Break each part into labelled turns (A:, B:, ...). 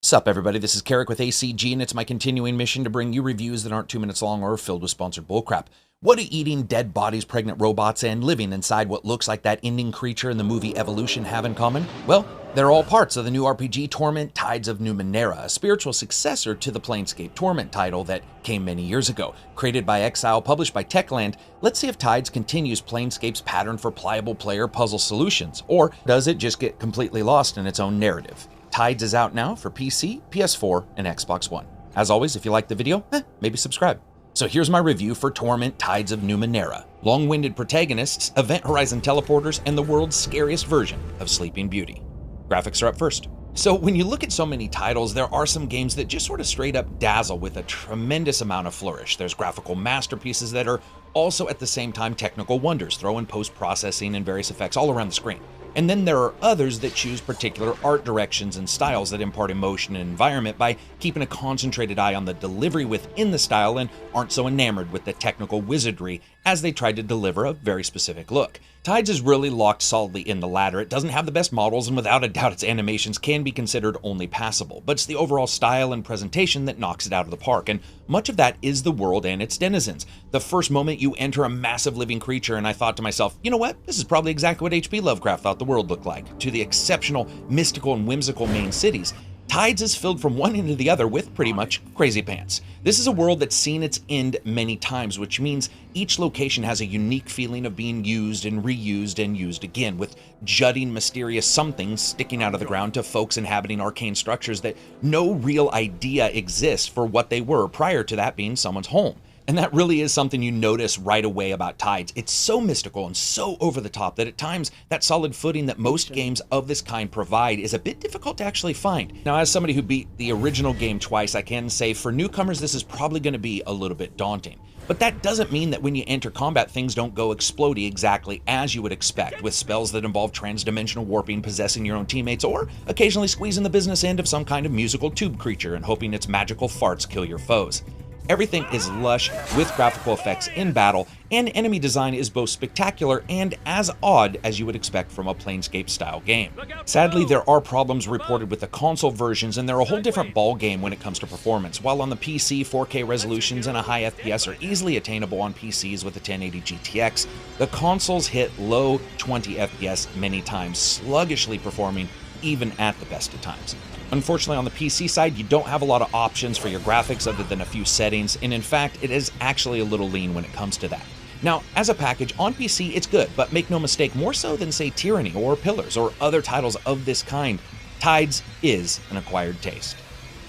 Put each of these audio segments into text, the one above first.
A: Sup everybody, this is Carrick with ACG, and it's my continuing mission to bring you reviews that aren't 2 minutes long or filled with sponsored bullcrap. What do eating dead bodies, pregnant robots, and living inside what looks like that ending creature in the movie Evolution have in common? Well, they're all parts of the new RPG Torment, Tides of Numenera, a spiritual successor to the Planescape Torment title that came many years ago. Created by Exile, published by Techland, let's see if Tides continues Planescape's pattern for pliable player puzzle solutions, or does it just get completely lost in its own narrative? Tides is out now for PC, PS4, and Xbox One. As always, if you like the video, maybe subscribe. So here's my review for Torment, Tides of Numenera. Long-winded protagonists, event horizon teleporters, and the world's scariest version of Sleeping Beauty. Graphics are up first. So when you look at so many titles, there are some games that just sort of straight up dazzle with a tremendous amount of flourish. There's graphical masterpieces that are also at the same time technical wonders, throwing post-processing and various effects all around the screen. And then there are others that choose particular art directions and styles that impart emotion and environment by keeping a concentrated eye on the delivery within the style and aren't so enamored with the technical wizardry as they try to deliver a very specific look. Tides is really locked solidly in the latter. It doesn't have the best models, and without a doubt its animations can be considered only passable, but it's the overall style and presentation that knocks it out of the park, and much of that is the world and its denizens. The first moment you enter a massive living creature, and I thought to myself, you know what, this is probably exactly what H.P. Lovecraft thought the world looked like, to the exceptional, mystical, and whimsical main cities. Tides is filled from one end to the other with pretty much crazy pants. This is a world that's seen its end many times, which means each location has a unique feeling of being used and reused and used again, with jutting mysterious somethings sticking out of the ground to folks inhabiting arcane structures that no real idea exists for what they were prior to that being someone's home. And that really is something you notice right away about Tides. It's so mystical and so over the top that at times that solid footing that most games of this kind provide is a bit difficult to actually find. Now, as somebody who beat the original game twice, I can say for newcomers this is probably going to be a little bit daunting. But that doesn't mean that when you enter combat things don't go explodey exactly as you would expect, with spells that involve transdimensional warping, possessing your own teammates, or occasionally squeezing the business end of some kind of musical tube creature and hoping its magical farts kill your foes. Everything is lush with graphical effects in battle, and enemy design is both spectacular and as odd as you would expect from a Planescape-style game. Sadly, there are problems reported with the console versions, and they're a whole different ball game when it comes to performance. While on the PC, 4K resolutions and a high FPS are easily attainable on PCs with a 1080 GTX, the consoles hit low 20 FPS many times, sluggishly performing even at the best of times. Unfortunately, on the PC side, you don't have a lot of options for your graphics other than a few settings, and in fact, it is actually a little lean when it comes to that. Now, as a package, on PC, it's good, but make no mistake, more so than, say, Tyranny or Pillars or other titles of this kind, Tides is an acquired taste.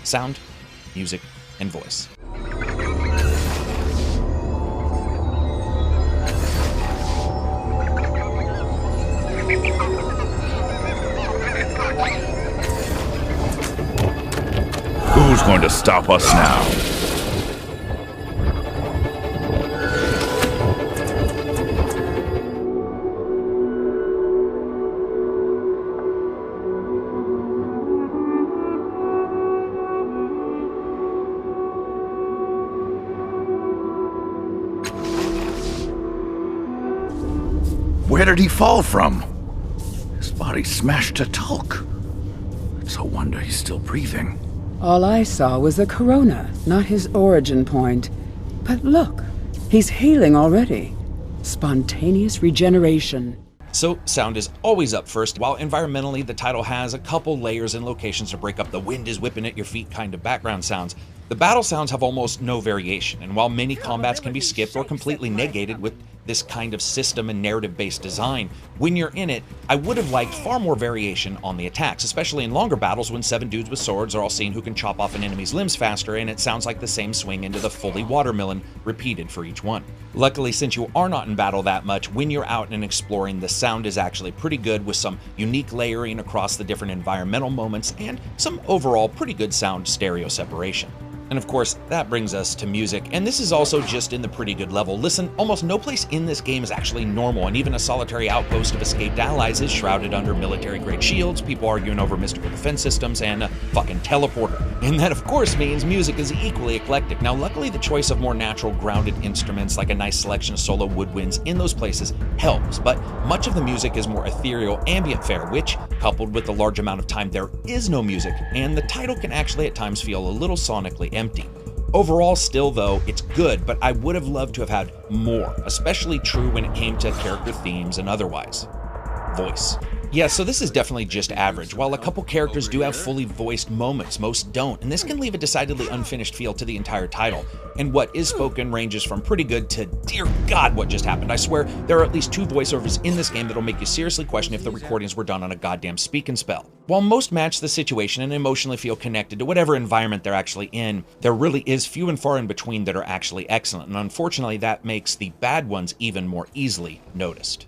A: Sound, music, and voice.
B: Who's going to stop us now? Where did he fall from? His body smashed to talc. It's a wonder he's still breathing.
C: All I saw was the corona, not his origin point. But look, he's healing already. Spontaneous regeneration.
A: So, sound is always up first. While environmentally the title has a couple layers and locations to break up the wind is whipping at your feet kind of background sounds, the battle sounds have almost no variation, and while many combats can be skipped or completely negated with this kind of system and narrative-based design, when you're in it, I would have liked far more variation on the attacks, especially in longer battles when 7 dudes with swords are all seeing who can chop off an enemy's limbs faster, and it sounds like the same swing into the fully watermelon repeated for each one. Luckily, since you are not in battle that much, when you're out and exploring, the sound is actually pretty good with some unique layering across the different environmental moments and some overall pretty good sound stereo separation. And of course, that brings us to music, and this is also just in the pretty good level. Listen, almost no place in this game is actually normal, and even a solitary outpost of escaped allies is shrouded under military-grade shields, people arguing over mystical defense systems, and a fucking teleporter. And that, of course, means music is equally eclectic. Now, luckily, the choice of more natural, grounded instruments, like a nice selection of solo woodwinds in those places, helps, but much of the music is more ethereal, ambient fare, which, coupled with the large amount of time there is no music, and the title can actually at times feel a little sonically empty. Overall, still though, it's good, but I would have loved to have had more, especially true when it came to character themes and otherwise. Voice. Yeah, so this is definitely just average. While a couple characters do have fully voiced moments, most don't, and this can leave a decidedly unfinished feel to the entire title. And what is spoken ranges from pretty good to, dear God, what just happened? I swear, there are at least 2 voiceovers in this game that'll make you seriously question if the recordings were done on a goddamn speak and spell. While most match the situation and emotionally feel connected to whatever environment they're actually in, there really is few and far in between that are actually excellent, and unfortunately that makes the bad ones even more easily noticed.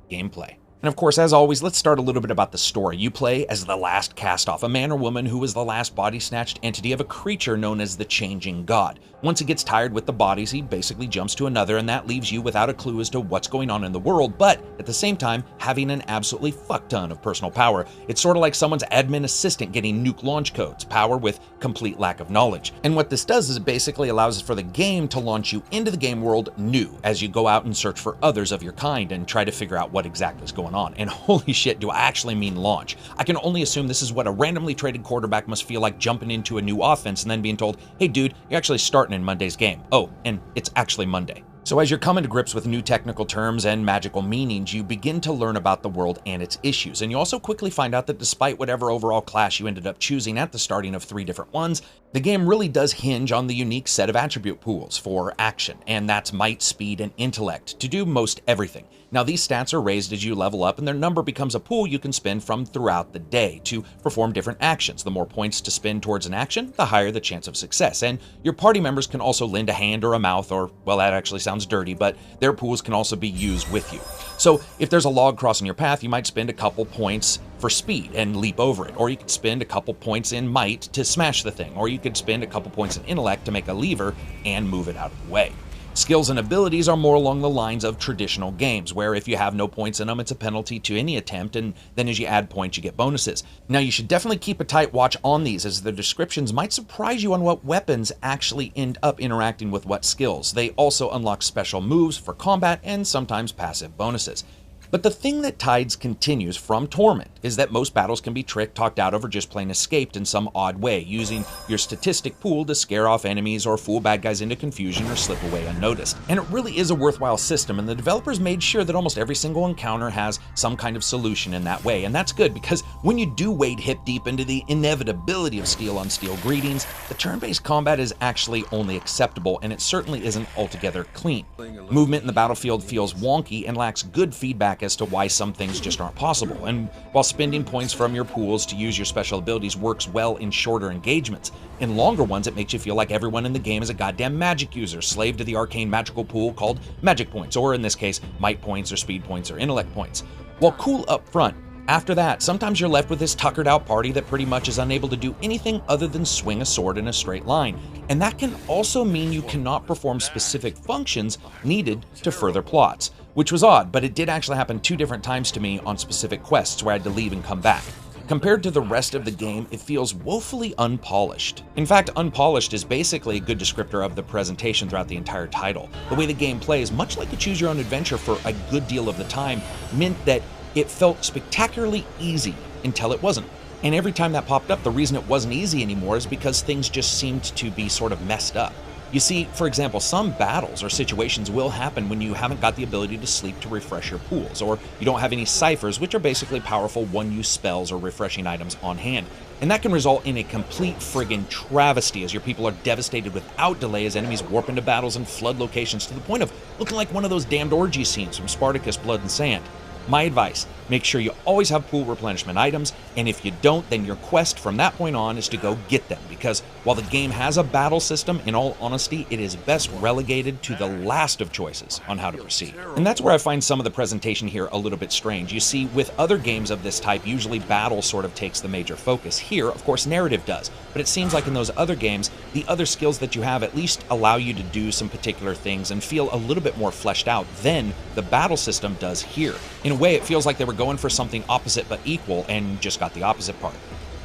A: Gameplay. And of course, as always, let's start a little bit about the story. You play as the last cast-off, a man or woman who is the last body-snatched entity of a creature known as the Changing God. Once he gets tired with the bodies, he basically jumps to another, and that leaves you without a clue as to what's going on in the world, but at the same time, having an absolutely fuck-ton of personal power. It's sort of like someone's admin assistant getting nuke launch codes, power with complete lack of knowledge. And what this does is it basically allows for the game to launch you into the game world new, as you go out and search for others of your kind and try to figure out what exactly is going on. And holy shit, do I actually mean launch. I can only assume this is what a randomly traded quarterback must feel like jumping into a new offense and then being told, hey dude, you're actually starting in Monday's game. Oh, and it's actually Monday. So as you're coming to grips with new technical terms and magical meanings, you begin to learn about the world and its issues. And you also quickly find out that despite whatever overall class you ended up choosing at the starting of 3 different ones, the game really does hinge on the unique set of attribute pools for action, and that's might, speed, and intellect to do most everything. Now these stats are raised as you level up, and their number becomes a pool you can spend from throughout the day to perform different actions. The more points to spend towards an action, the higher the chance of success. And your party members can also lend a hand or a mouth, or, well, that actually sounds dirty, but their pools can also be used with you. So if there's a log crossing your path, you might spend a couple points for speed and leap over it, or you could spend a couple points in might to smash the thing, or you could spend a couple points in intellect to make a lever and move it out of the way. Skills and abilities are more along the lines of traditional games, where if you have no points in them, it's a penalty to any attempt, and then as you add points, you get bonuses. Now, you should definitely keep a tight watch on these, as the descriptions might surprise you on what weapons actually end up interacting with what skills. They also unlock special moves for combat and sometimes passive bonuses. But the thing that tides continues from Torment is that most battles can be tricked, talked out of, or just plain escaped in some odd way, using your statistic pool to scare off enemies or fool bad guys into confusion or slip away unnoticed. And it really is a worthwhile system, and the developers made sure that almost every single encounter has some kind of solution in that way. And that's good, because when you do wade hip deep into the inevitability of steel-on-steel greetings, the turn-based combat is actually only acceptable, and it certainly isn't altogether clean. Movement in the battlefield feels wonky and lacks good feedback as to why some things just aren't possible. And while spending points from your pools to use your special abilities works well in shorter engagements, in longer ones it makes you feel like everyone in the game is a goddamn magic user, slave to the arcane magical pool called magic points, or in this case, might points or speed points or intellect points. While cool up front, after that, sometimes you're left with this tuckered out party that pretty much is unable to do anything other than swing a sword in a straight line. And that can also mean you cannot perform specific functions needed to further plots, which was odd, but it did actually happen 2 different times to me on specific quests where I had to leave and come back. Compared to the rest of the game, it feels woefully unpolished. In fact, unpolished is basically a good descriptor of the presentation throughout the entire title. The way the game plays, much like a choose-your-own adventure for a good deal of the time, meant that it felt spectacularly easy until it wasn't. And every time that popped up, the reason it wasn't easy anymore is because things just seemed to be sort of messed up. You see, for example, some battles or situations will happen when you haven't got the ability to sleep to refresh your pools, or you don't have any ciphers, which are basically powerful one-use spells or refreshing items on hand. And that can result in a complete friggin' travesty as your people are devastated without delay as enemies warp into battles and flood locations to the point of looking like one of those damned orgy scenes from Spartacus Blood and Sand. My advice, Make sure you always have pool replenishment items, and if you don't, then your quest from that point on is to go get them, because while the game has a battle system, in all honesty, it is best relegated to the last of choices on how to proceed. And that's where I find some of the presentation here a little bit strange. You see, with other games of this type, usually battle sort of takes the major focus. Here, of course, narrative does, but it seems like in those other games, the other skills that you have at least allow you to do some particular things and feel a little bit more fleshed out than the battle system does here. In a way, it feels like they were going for something opposite but equal and just got the opposite part.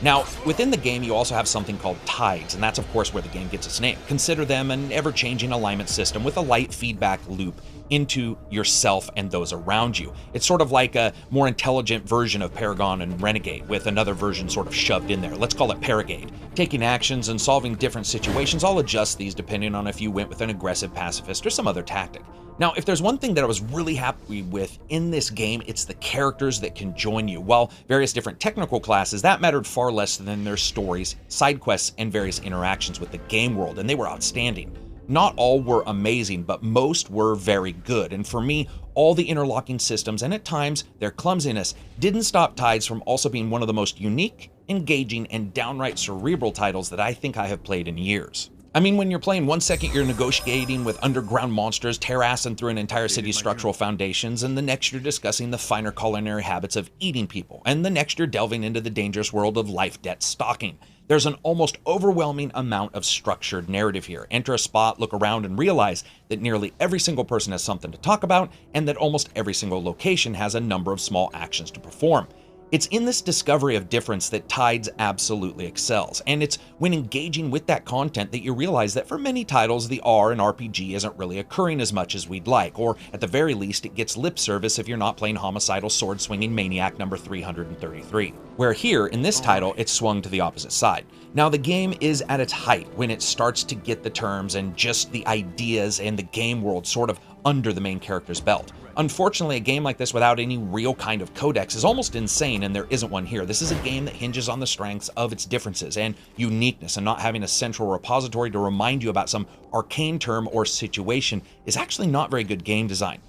A: Now, within the game, you also have something called tides, and that's of course where the game gets its name. Consider them an ever-changing alignment system with a light feedback loop into yourself and those around you. It's sort of like a more intelligent version of Paragon and Renegade, with another version sort of shoved in there. Let's call it Paragade. Taking actions and solving different situations, I'll adjust these depending on if you went with an aggressive pacifist or some other tactic. Now, if there's one thing that I was really happy with in this game, it's the characters that can join you. While various different technical classes, that mattered far less than their stories, side quests, and various interactions with the game world, and they were outstanding. Not all were amazing, but most were very good, and for me, all the interlocking systems, and at times their clumsiness, didn't stop Tides from also being one of the most unique, engaging, and downright cerebral titles that I think I have played in years. I mean, when you're playing, one second you're negotiating with underground monsters, terrassing through an entire city's structural foundations, and the next you're discussing the finer culinary habits of eating people, and the next you're delving into the dangerous world of life debt stalking. There's an almost overwhelming amount of structured narrative here. Enter a spot, look around, and realize that nearly every single person has something to talk about, and that almost every single location has a number of small actions to perform. It's in this discovery of difference that Tides absolutely excels, and it's when engaging with that content that you realize that for many titles, the R in RPG isn't really occurring as much as we'd like, or at the very least, it gets lip service if you're not playing homicidal sword-swinging maniac number 333. Where here, in this title, it's swung to the opposite side. Now, the game is at its height when it starts to get the terms and just the ideas and the game world sort of under the main character's belt. Unfortunately, a game like this without any real kind of codex is almost insane, and there isn't one here. This is a game that hinges on the strengths of its differences and uniqueness, and not having a central repository to remind you about some arcane term or situation is actually not very good game design.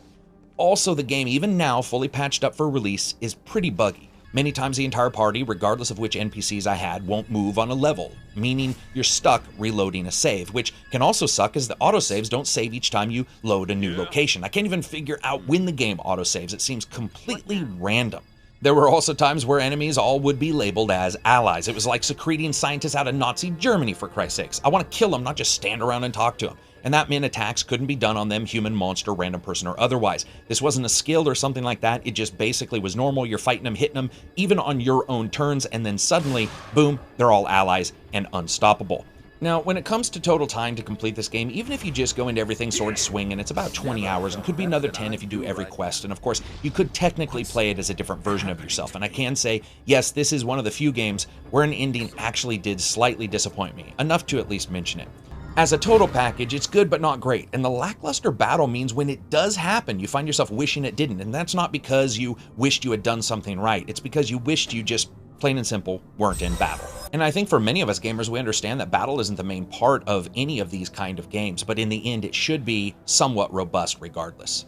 A: Also, the game, even now fully patched up for release, is pretty buggy. Many times the entire party, regardless of which NPCs I had, won't move on a level, meaning you're stuck reloading a save, which can also suck as the autosaves don't save each time you load a new location. I can't even figure out when the game autosaves. It seems completely random. There were also times where enemies all would be labeled as allies. It was like secreting scientists out of Nazi Germany, for Christ's sakes. I want to kill them, not just stand around and talk to them. And that meant attacks couldn't be done on them, human, monster, random person, or otherwise. This wasn't a skill or something like that. It just basically was normal. You're fighting them, hitting them, even on your own turns, and then suddenly, boom, they're all allies and unstoppable. Now, when it comes to total time to complete this game, even if you just go into everything sword swinging, it's about 20 hours, and could be another 10 if you do every quest. And of course, you could technically play it as a different version of yourself. And I can say, yes, this is one of the few games where an ending actually did slightly disappoint me, enough to at least mention it. As a total package, it's good but not great, and the lackluster battle means when it does happen, you find yourself wishing it didn't, and that's not because you wished you had done something right, it's because you wished you just, plain and simple, weren't in battle. And I think for many of us gamers, we understand that battle isn't the main part of any of these kind of games, but in the end, it should be somewhat robust regardless.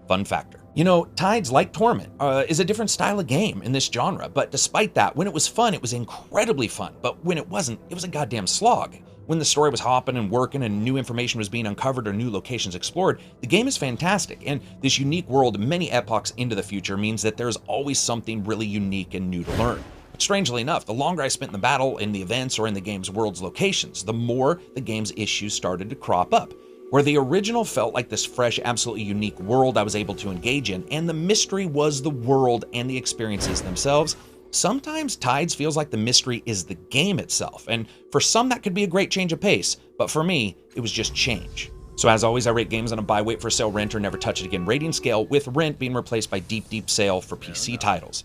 A: Fun factor. You know, Tides, like Torment, is a different style of game in this genre, but despite that, when it was fun, it was incredibly fun, but when it wasn't, it was a goddamn slog. When the story was hopping and working and new information was being uncovered or new locations explored, the game is fantastic, and this unique world many epochs into the future means that there's always something really unique and new to learn. But strangely enough, the longer I spent in the battle, in the events, or in the game's world's locations, the more the game's issues started to crop up. Where the original felt like this fresh, absolutely unique world I was able to engage in, and the mystery was the world and the experiences themselves, sometimes Tides feels like the mystery is the game itself, and for some that could be a great change of pace, but for me, it was just change. So as always, I rate games on a buy, wait for sale, rent, or never touch it again rating scale, with rent being replaced by deep sale for PC titles.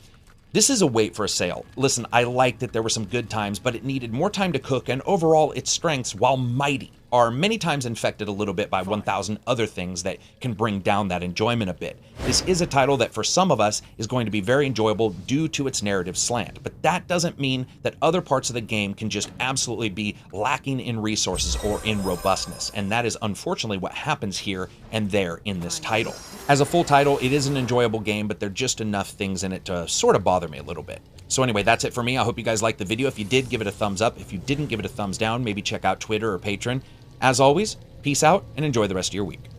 A: This is a wait for a sale. Listen, I liked that there were some good times, but it needed more time to cook, and overall its strengths, while mighty, are many times infected a little bit by 1,000 other things that can bring down that enjoyment a bit. This is a title that for some of us is going to be very enjoyable due to its narrative slant, but that doesn't mean that other parts of the game can just absolutely be lacking in resources or in robustness, and that is unfortunately what happens here and there in this title. As a full title, it is an enjoyable game, but there are just enough things in it to sort of bother me a little bit. So anyway, that's it for me. I hope you guys liked the video. If you did, give it a thumbs up. If you didn't, give it a thumbs down. Maybe check out Twitter or Patreon. As always, peace out and enjoy the rest of your week.